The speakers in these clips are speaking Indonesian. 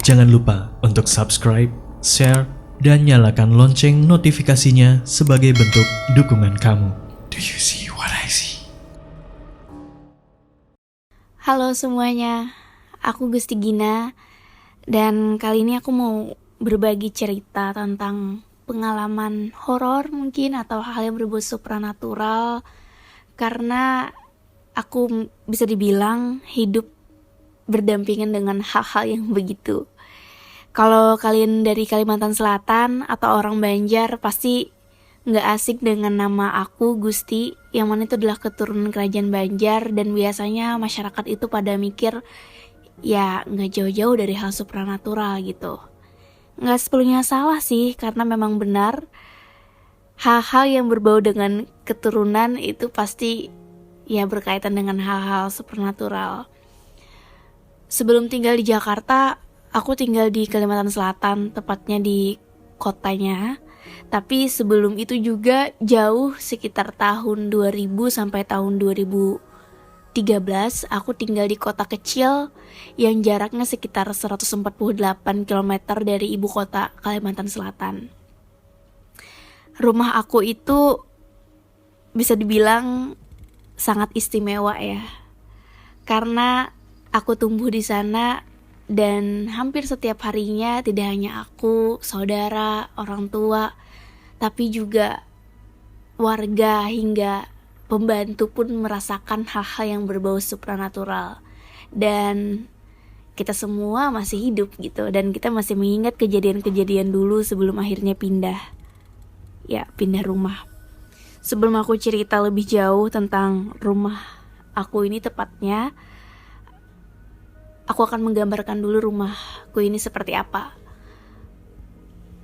Jangan lupa untuk subscribe, share, dan nyalakan lonceng notifikasinya sebagai bentuk dukungan kamu. Do you see what I see? Halo semuanya, aku Gusti Gina. Dan kali ini aku mau berbagi cerita tentang pengalaman horor mungkin atau hal yang berbau supranatural. Karena aku bisa dibilang hidup berdampingan dengan hal-hal yang begitu. Kalau kalian dari Kalimantan Selatan atau orang Banjar pasti nggak asik dengan nama aku Gusti, yang mana itu adalah keturunan kerajaan Banjar, dan biasanya masyarakat itu pada mikir ya nggak jauh-jauh dari hal supranatural gitu. Nggak sepenuhnya salah sih, karena memang benar hal-hal yang berbau dengan keturunan itu pasti ya berkaitan dengan hal-hal supranatural. Sebelum tinggal di Jakarta, aku tinggal di Kalimantan Selatan, tepatnya di kotanya. Tapi sebelum itu juga jauh, sekitar tahun 2000 sampai tahun 2013, aku tinggal di kota kecil yang jaraknya sekitar 148 km dari ibu kota Kalimantan Selatan. Rumah aku itu bisa dibilang sangat istimewa ya. Karena aku tumbuh di sana. Dan hampir setiap harinya tidak hanya aku, saudara, orang tua, tapi juga warga hingga pembantu pun merasakan hal-hal yang berbau supranatural. Dan kita semua masih hidup gitu, dan kita masih mengingat kejadian-kejadian dulu sebelum akhirnya pindah rumah. Sebelum aku cerita lebih jauh tentang rumah aku ini tepatnya, aku akan menggambarkan dulu rumahku ini seperti apa.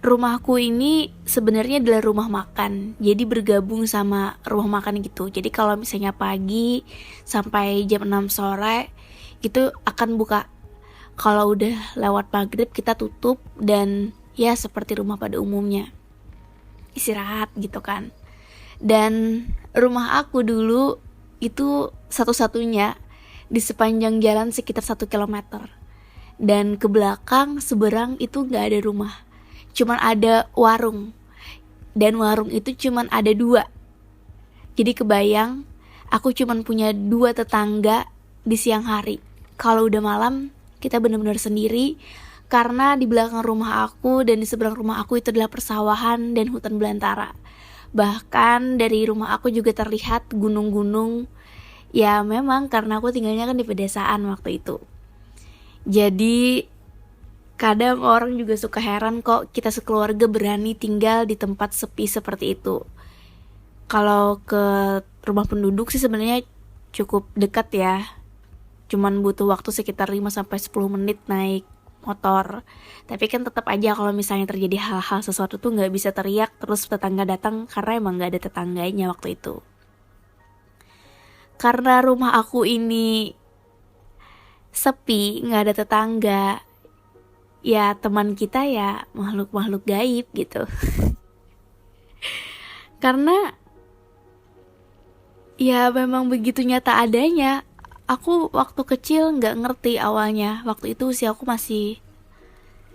Rumahku ini sebenarnya adalah rumah makan, jadi bergabung sama rumah makan gitu. Jadi kalau misalnya pagi sampai jam 6 sore itu akan buka. Kalau udah lewat maghrib kita tutup, dan ya seperti rumah pada umumnya, istirahat gitu kan. Dan rumah aku dulu itu satu-satunya di sepanjang jalan sekitar 1 km. Dan ke belakang seberang itu gak ada rumah, cuman ada warung. Dan warung itu cuman ada 2. Jadi kebayang, aku cuman punya 2 tetangga di siang hari. Kalau udah malam, kita benar-benar sendiri. Karena di belakang rumah aku dan di seberang rumah aku itu adalah persawahan dan hutan belantara. Bahkan dari rumah aku juga terlihat gunung-gunung. Ya memang karena aku tinggalnya kan di pedesaan waktu itu. Jadi kadang orang juga suka heran kok kita sekeluarga berani tinggal di tempat sepi seperti itu. Kalau ke rumah penduduk sih sebenarnya cukup dekat ya. Cuman butuh waktu sekitar 5-10 menit naik motor. Tapi kan tetap aja kalau misalnya terjadi hal-hal sesuatu tuh gak bisa teriak terus tetangga datang, karena emang gak ada tetangganya waktu itu. Karena rumah aku ini sepi, gak ada tetangga, ya teman kita ya makhluk-makhluk gaib gitu. Karena ya memang begitu nyata adanya. Aku waktu kecil gak ngerti awalnya. Waktu itu usia aku masih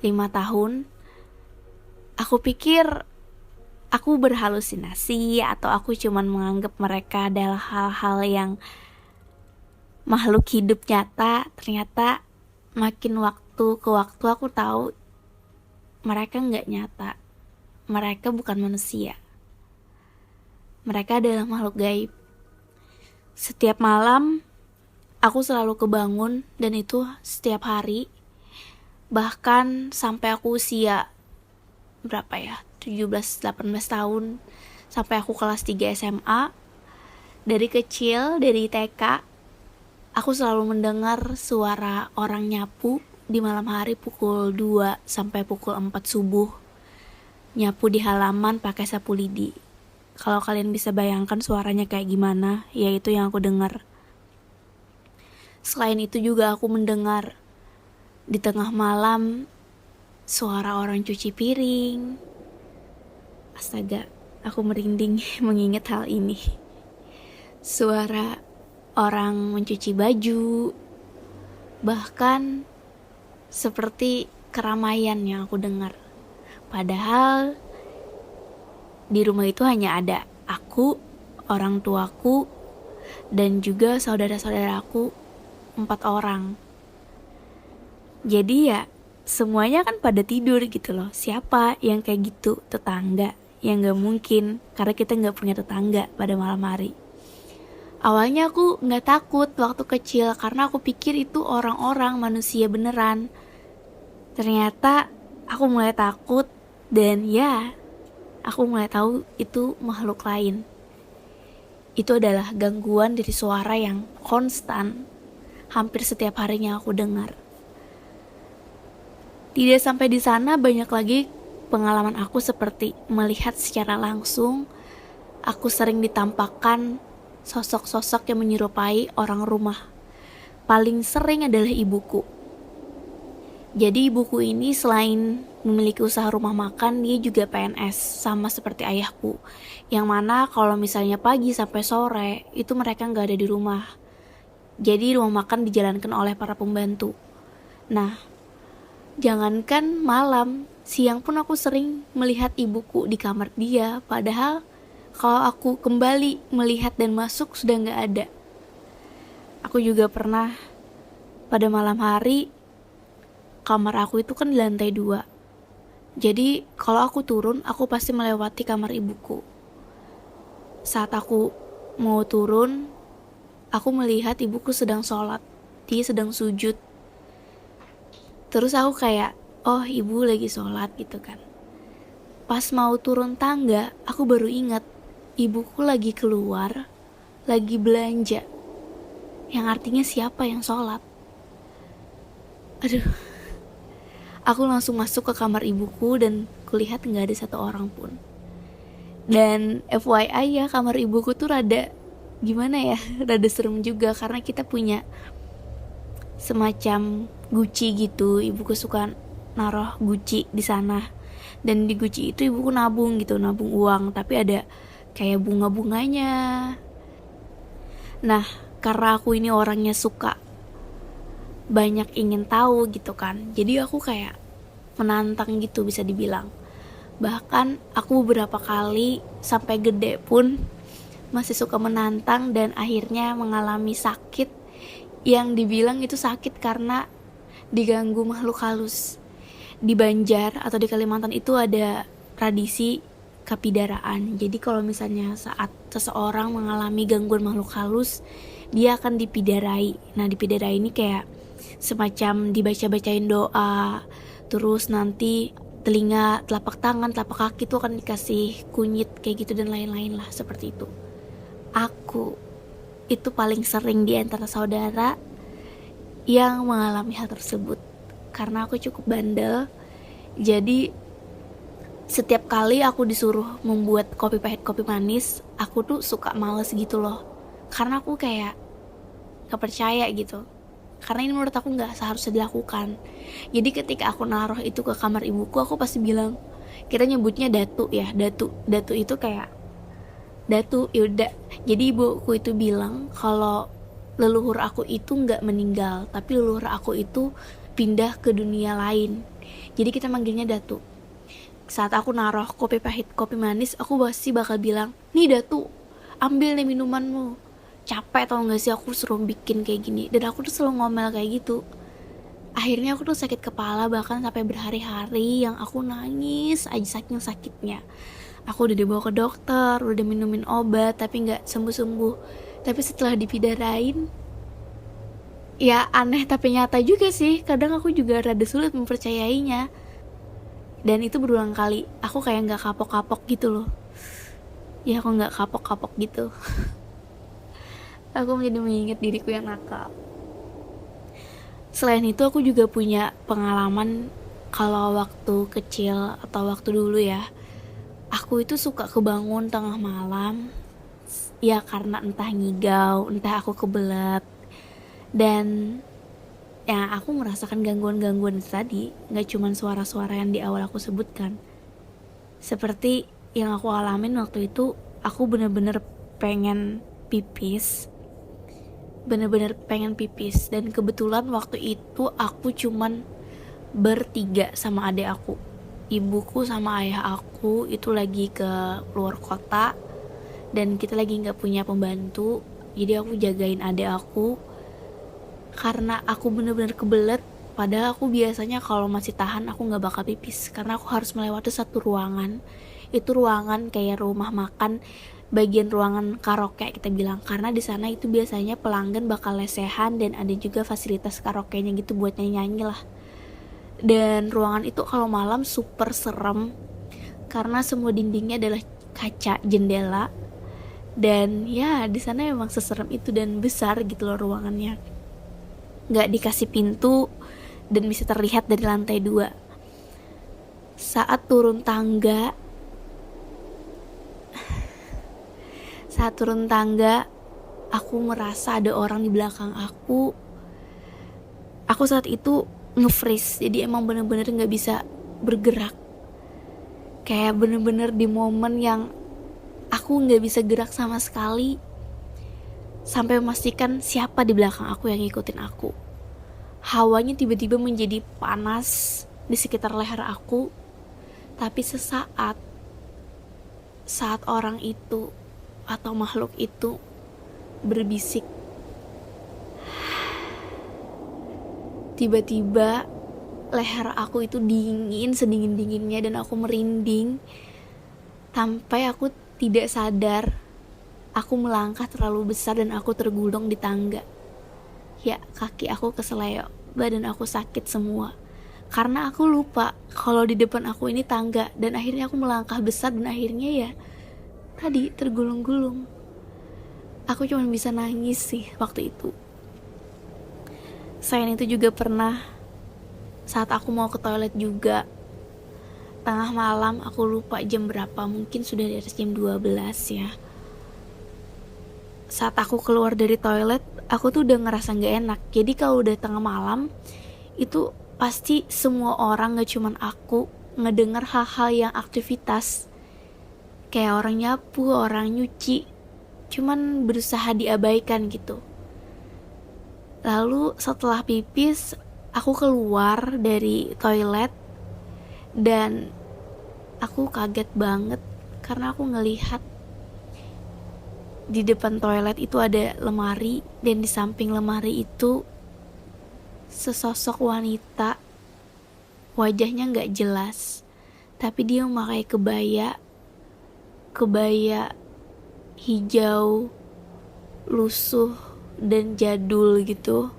5 tahun. Aku pikir aku berhalusinasi atau aku cuman menganggap mereka adalah hal-hal yang makhluk hidup nyata. Ternyata makin waktu ke waktu aku tahu mereka gak nyata. Mereka bukan manusia. Mereka adalah makhluk gaib. Setiap malam aku selalu kebangun, dan itu setiap hari. Bahkan sampai aku usia berapa ya, 17-18 tahun, sampai aku kelas 3 SMA. Dari kecil, dari TK, aku selalu mendengar suara orang nyapu di malam hari pukul 2 sampai pukul 4 subuh. Nyapu di halaman pakai sapu lidi. Kalau kalian bisa bayangkan suaranya kayak gimana, ya itu yang aku dengar. Selain itu juga aku mendengar di tengah malam suara orang cuci piring. Astaga, aku merinding mengingat hal ini. Suara orang mencuci baju. Bahkan seperti keramaian yang aku dengar. Padahal di rumah itu hanya ada aku, orang tuaku, dan juga saudara-saudaraku 4 orang. Jadi ya semuanya kan pada tidur gitu loh. Siapa yang kayak gitu? Tetangga. Yang gak mungkin, karena kita gak punya tetangga pada malam hari. Awalnya aku gak takut waktu kecil, karena aku pikir itu orang-orang, manusia beneran. Ternyata aku mulai takut, dan ya aku mulai tahu itu makhluk lain. Itu adalah gangguan dari suara yang konstan, hampir setiap harinya aku dengar. Tidak sampai di sana, banyak lagi pengalaman aku seperti melihat secara langsung. Aku sering ditampakkan sosok-sosok yang menyerupai orang rumah. Paling sering adalah ibuku. Jadi ibuku ini selain memiliki usaha rumah makan, dia juga PNS, sama seperti ayahku. Yang mana kalau misalnya pagi sampai sore, itu mereka gak ada di rumah. Jadi rumah makan dijalankan oleh para pembantu. Nah, jangankan malam, siang pun aku sering melihat ibuku di kamar dia. Padahal kalau aku kembali melihat dan masuk sudah gak ada. Aku juga pernah pada malam hari, kamar aku itu kan di lantai 2. Jadi kalau aku turun, aku pasti melewati kamar ibuku. Saat aku mau turun, aku melihat ibuku sedang sholat. Dia sedang sujud. Terus aku kayak, oh ibu lagi sholat gitu kan. Pas mau turun tangga, aku baru ingat ibuku lagi keluar, lagi belanja. Yang artinya siapa yang sholat? Aduh. Aku langsung masuk ke kamar ibuku dan kulihat gak ada satu orang pun. Dan FYI ya, kamar ibuku tuh rada gimana ya, rada serem juga karena kita punya semacam guci gitu. Ibuku suka naruh guci di sana. Dan di guci itu ibuku nabung gitu, nabung uang, tapi ada kayak bunga-bunganya. Nah, karena aku ini orangnya suka banyak ingin tahu gitu kan, jadi aku kayak menantang gitu bisa dibilang. Bahkan aku beberapa kali sampai gede pun masih suka menantang dan akhirnya mengalami sakit yang dibilang itu sakit karena diganggu makhluk halus. Di Banjar atau di Kalimantan itu ada tradisi kapidaraan. Jadi kalau misalnya saat seseorang mengalami gangguan makhluk halus, dia akan dipidarai. Nah, dipidarai ini kayak semacam dibaca-bacain doa, terus nanti telinga, telapak tangan, telapak kaki itu akan dikasih kunyit kayak gitu dan lain-lain lah seperti itu. Aku itu paling sering di antara saudara yang mengalami hal tersebut karena aku cukup bandel. Jadi setiap kali aku disuruh membuat kopi pahit kopi manis, aku tuh suka males gitu loh, karena aku kayak gak percaya gitu. Karena ini menurut aku gak seharusnya dilakukan. Jadi ketika aku naruh itu ke kamar ibuku, aku pasti bilang, kita nyebutnya datu ya, datu itu kayak datu, yaudah. Jadi ibuku itu bilang kalau leluhur aku itu gak meninggal, tapi leluhur aku itu pindah ke dunia lain. Jadi kita manggilnya datu. Saat aku naruh kopi pahit kopi manis, aku pasti bakal bilang, nih datu, ambil nih minumanmu. Capek tau gak sih aku suruh bikin kayak gini. Dan aku tuh selalu ngomel kayak gitu. Akhirnya aku tuh sakit kepala, bahkan sampai berhari-hari yang aku nangis aja saking sakitnya. Aku udah dibawa ke dokter, udah minumin obat, tapi gak sembuh-sembuh. Tapi setelah dipidarain, ya aneh tapi nyata juga sih. Kadang aku juga rada sulit mempercayainya. Dan itu berulang kali. Aku kayak gak kapok-kapok gitu loh. Ya aku gak kapok-kapok gitu. Aku menjadi mengingat diriku yang nakal. Selain itu aku juga punya pengalaman kalau waktu kecil atau waktu dulu ya. Aku itu suka kebangun tengah malam. Ya karena entah ngigau, entah aku kebelet. Dan ya aku merasakan gangguan-gangguan tadi. Gak cuma suara-suara yang di awal aku sebutkan. Seperti yang aku alamin waktu itu, aku bener-bener pengen pipis. Dan kebetulan waktu itu aku cuman bertiga sama adik aku. Ibuku sama ayah aku itu lagi ke luar kota dan kita lagi nggak punya pembantu, jadi aku jagain adik aku. Karena aku bener-bener kebelet, padahal aku biasanya kalau masih tahan aku nggak bakal pipis karena aku harus melewati satu ruangan. Itu ruangan kayak rumah makan, bagian ruangan karaoke kita bilang, karena di sana itu biasanya pelanggan bakal lesehan dan ada juga fasilitas karaoke-nya gitu buat nyanyi-nyanyi lah. Dan ruangan itu kalau malam super serem karena semua dindingnya adalah kaca jendela, dan ya di sana emang seserem itu dan besar gitu loh ruangannya. Nggak dikasih pintu dan bisa terlihat dari lantai 2. Saat turun tangga, aku merasa ada orang di belakang aku. Aku saat itu nge-freeze, jadi emang bener-bener gak bisa bergerak. Kayak bener-bener di momen yang aku gak bisa gerak sama sekali, sampai memastikan siapa di belakang aku yang ngikutin aku. Hawanya tiba-tiba menjadi panas di sekitar leher aku. Tapi saat orang itu atau makhluk itu berbisik, tiba-tiba leher aku itu dingin sedingin-dinginnya dan aku merinding. Sampai aku tidak sadar aku melangkah terlalu besar dan aku tergulung di tangga. Ya, kaki aku keseleo, badan aku sakit semua. Karena aku lupa kalau di depan aku ini tangga, dan akhirnya aku melangkah besar dan akhirnya ya tadi tergulung-gulung. Aku cuma bisa nangis sih waktu itu. Selain itu juga pernah saat aku mau ke toilet juga, tengah malam, aku lupa jam berapa, mungkin sudah di atas jam 12 ya. Saat aku keluar dari toilet, aku tuh udah ngerasa gak enak. Jadi kalau udah tengah malam, itu pasti semua orang, gak cuman aku, ngedenger hal-hal yang aktivitas. Kayak orang nyapu, orang nyuci, cuman berusaha diabaikan gitu. Lalu setelah pipis, aku keluar dari toilet dan aku kaget banget karena aku ngelihat di depan toilet itu ada lemari, dan di samping lemari itu sesosok wanita. Wajahnya gak jelas, tapi dia memakai kebaya hijau, lusuh dan jadul gitu.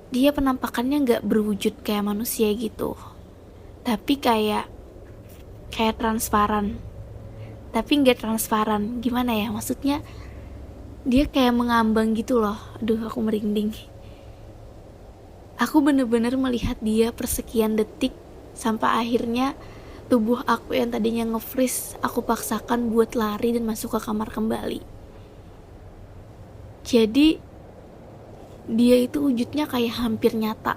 Dia penampakannya gak berwujud kayak manusia gitu, tapi kayak transparan. Tapi gak transparan, gimana ya, maksudnya dia kayak mengambang gitu loh. Aduh, aku merinding. Aku bener-bener melihat dia persekian detik, sampai akhirnya tubuh aku yang tadinya nge-freeze, aku paksakan buat lari dan masuk ke kamar kembali. Jadi dia itu wujudnya kayak hampir nyata,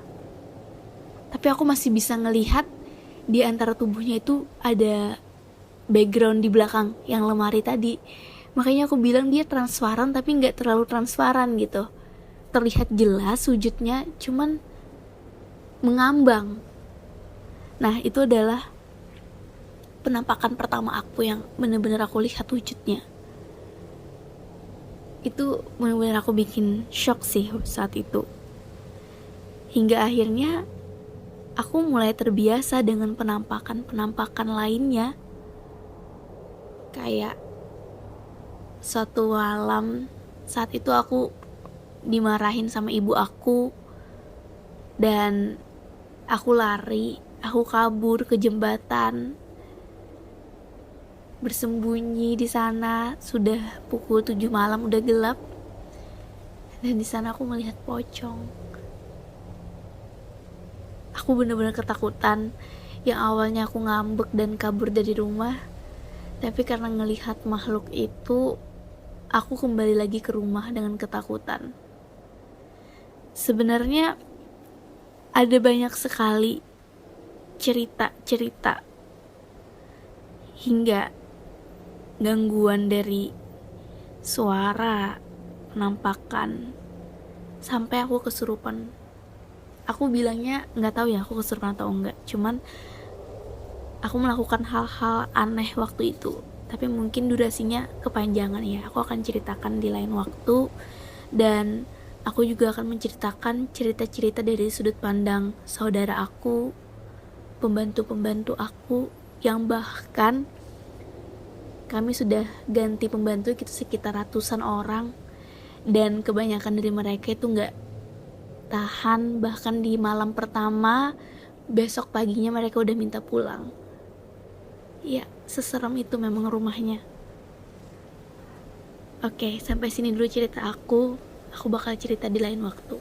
tapi aku masih bisa ngelihat di antara tubuhnya itu ada background di belakang yang lemari tadi. Makanya aku bilang dia transparan tapi gak terlalu transparan gitu. Terlihat jelas wujudnya, cuman mengambang. Nah, itu adalah penampakan pertama aku yang benar-benar aku lihat wujudnya. Itu benar-benar aku bikin shock sih saat itu. Hingga akhirnya aku mulai terbiasa dengan penampakan lainnya. Kayak suatu malam, saat itu aku dimarahin sama ibu aku dan aku lari, aku kabur ke jembatan, bersembunyi di sana. Sudah pukul 7 malam, udah gelap, dan di sana aku melihat pocong. Aku benar-benar ketakutan. Yang awalnya aku ngambek dan kabur dari rumah, tapi karena ngelihat makhluk itu, aku kembali lagi ke rumah dengan ketakutan. Sebenarnya ada banyak sekali cerita-cerita hingga gangguan dari suara, penampakan, sampai aku kesurupan Aku bilangnya nggak tahu ya aku kesurupan atau enggak, cuman aku melakukan hal-hal aneh waktu itu, tapi mungkin durasinya kepanjangan ya. Aku akan ceritakan di lain waktu, dan aku juga akan menceritakan cerita-cerita dari sudut pandang saudara aku, pembantu-pembantu aku, yang bahkan kami sudah ganti pembantu gitu sekitar ratusan orang, dan kebanyakan dari mereka itu nggak tahan, bahkan di malam pertama besok paginya mereka udah minta pulang. Ya, seserem itu memang rumahnya. Oke, sampai sini dulu cerita aku. Aku bakal cerita di lain waktu.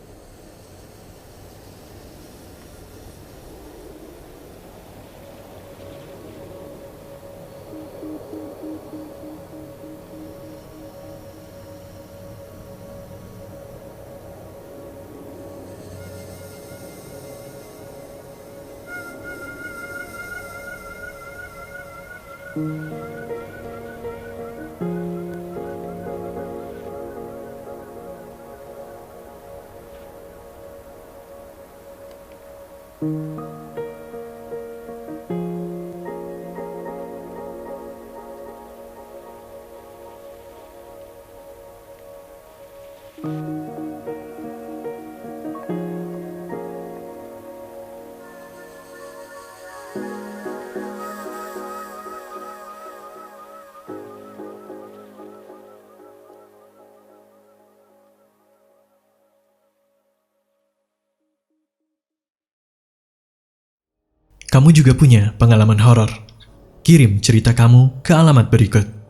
Kamu juga punya pengalaman horor? Kirim cerita kamu ke alamat berikut.